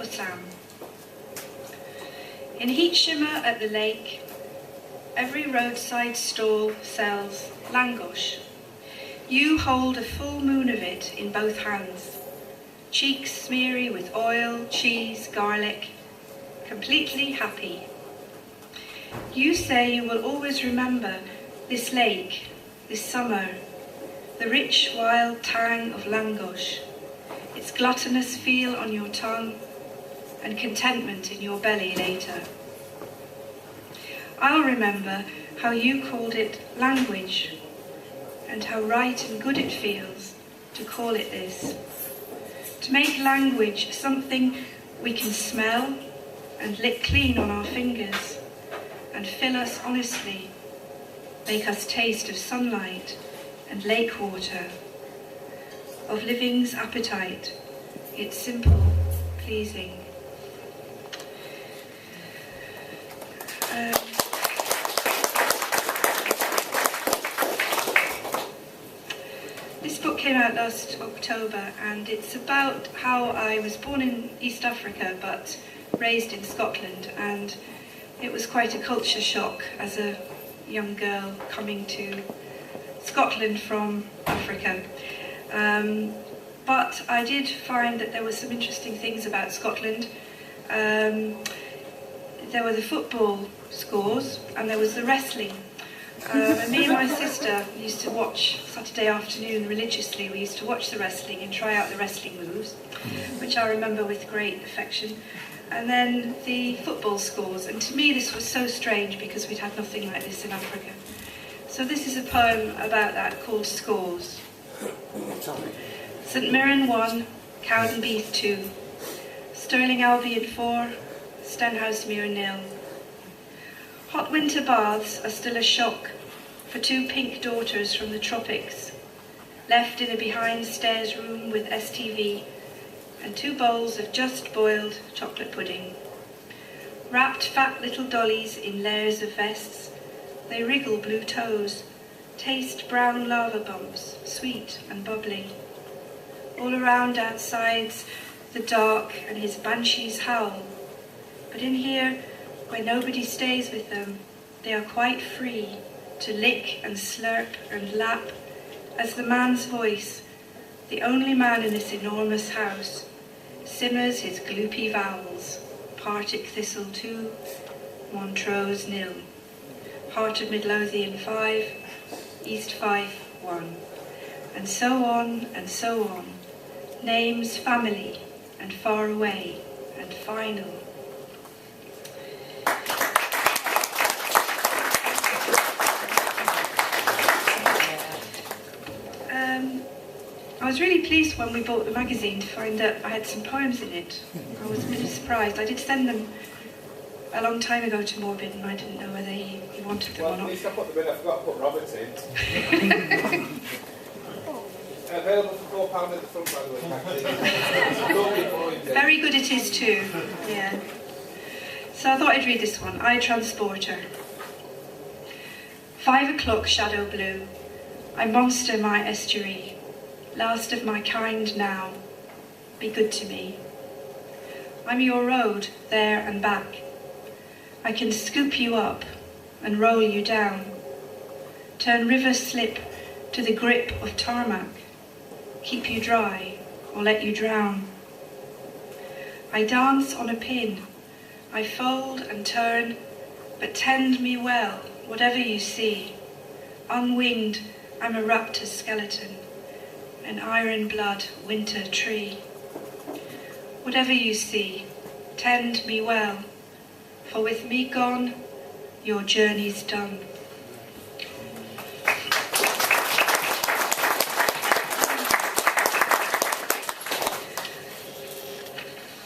for Sam. In heat shimmer at the lake, every roadside stall sells langosh. You hold a full moon of it in both hands, cheeks smeary with oil, cheese, garlic, completely happy. You say you will always remember this lake, this summer, the rich wild tang of langosh, its gluttonous feel on your tongue, and contentment in your belly later. I'll remember how you called it language, and how right and good it feels to call it this. To make language something we can smell and lick clean on our fingers, and fill us honestly, make us taste of sunlight and lake water, of living's appetite, its simple, pleasing. This book came out last October, and it's about how I was born in East Africa but raised in Scotland, and it was quite a culture shock as a young girl coming to Scotland from Africa. But I did find that there were some interesting things about Scotland. There were the football scores and there was the wrestling. And me and my sister used to watch Saturday afternoon religiously. We used to watch the wrestling and try out the wrestling moves, which I remember with great affection. And then the football scores. And to me this was so strange because we'd had nothing like this in Africa. So this is a poem about that called Scores. St Mirren 1, Cowdenbeath 2, Stirling Albion 4, Stenhousemuir 0. Hot winter baths are still a shock for two pink daughters from the tropics, left in a behind-stairs room with STV and 2 bowls of just boiled chocolate pudding. Wrapped fat little dollies in layers of vests, they wriggle blue toes, taste brown lava bumps, sweet and bubbly. All around outside's the dark and his banshees howl, but in here, where nobody stays with them, they are quite free to lick and slurp and lap as the man's voice, the only man in this enormous house, simmers his gloopy vowels, Partick Thistle 2, Montrose 0, Heart of Midlothian 5, East Fife 1, and so on and so on, names family and far away and final. I was really pleased when we bought the magazine to find that I had some poems in it. I was a bit surprised. I did send them a long time ago to Morbid, and I didn't know whether he wanted them or not. Well, at least I put them in. I forgot to put Robert in. Available for £4 at the front, by the way. Very good it is too, yeah. So I thought I'd read this one, I Transporter. 5 o'clock shadow blue, I monster my estuary. Last of my kind now, be good to me. I'm your road, there and back. I can scoop you up and roll you down. Turn river slip to the grip of tarmac. Keep you dry or let you drown. I dance on a pin. I fold and turn, but tend me well, whatever you see. Unwinged, I'm a raptor skeleton, an iron blood winter tree. Whatever you see, tend me well, for with me gone, your journey's done.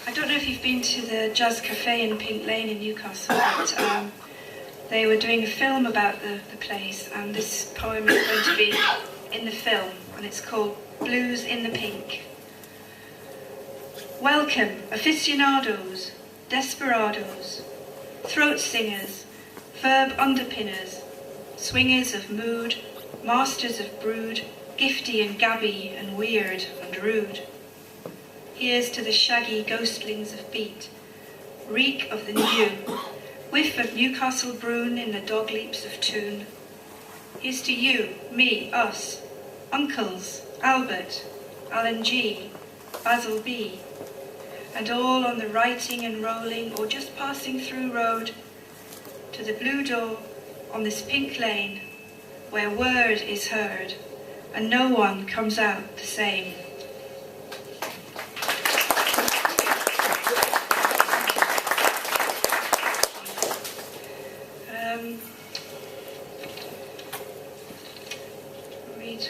I don't know if you've been to the Jazz Cafe in Pink Lane in Newcastle, but they were doing a film about the place, and this poem is going to be in the film, and it's called Blues in the Pink. Welcome, aficionados, desperados, throat singers, verb underpinners, swingers of mood, masters of brood, gifty and gabby and weird and rude. Here's to the shaggy ghostlings of beat, reek of the new, whiff of Newcastle Broon in the dog leaps of tune. Here's to you, me, us, uncles, Albert, Alan G, Basil B, and all on the writing and rolling or just passing through road, to the blue door on this pink lane where word is heard and no one comes out the same. Read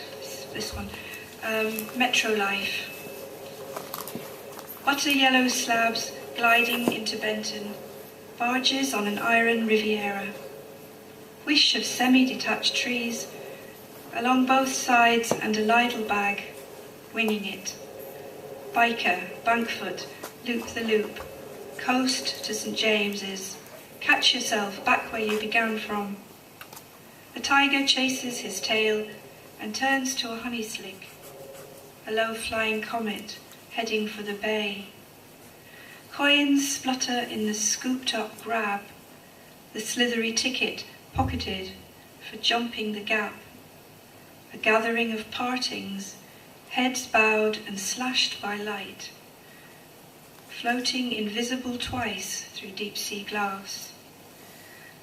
this one. Metro Life. Utter yellow slabs gliding into Benton, barges on an iron Riviera. Wish of semi-detached trees, along both sides and a Lidl bag, winging it. Biker, Bankfoot, loop the loop, coast to St. James's, catch yourself back where you began from. A tiger chases his tail and turns to a honey slick, a low-flying comet heading for the bay. Coins splutter in the scooped-up grab, the slithery ticket pocketed for jumping the gap. A gathering of partings, heads bowed and slashed by light, floating invisible twice through deep-sea glass.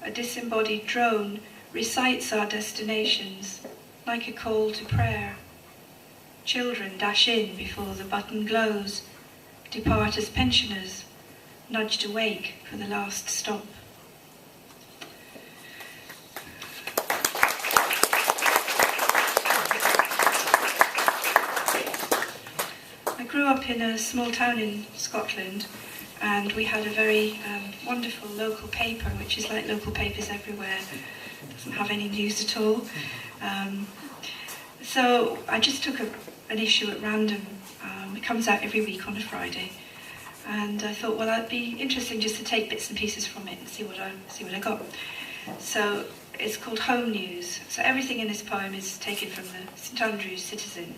A disembodied drone recites our destinations like a call to prayer. Children dash in before the button glows, depart as pensioners, nudged awake for the last stop. I grew up in a small town in Scotland, and we had a very wonderful local paper, which is like local papers everywhere. It doesn't have any news at all. So I just took an issue at random. It comes out every week on a Friday, and I thought, well, it'd be interesting just to take bits and pieces from it and see what I got. So it's called Home News. So everything in this poem is taken from the St Andrews Citizen.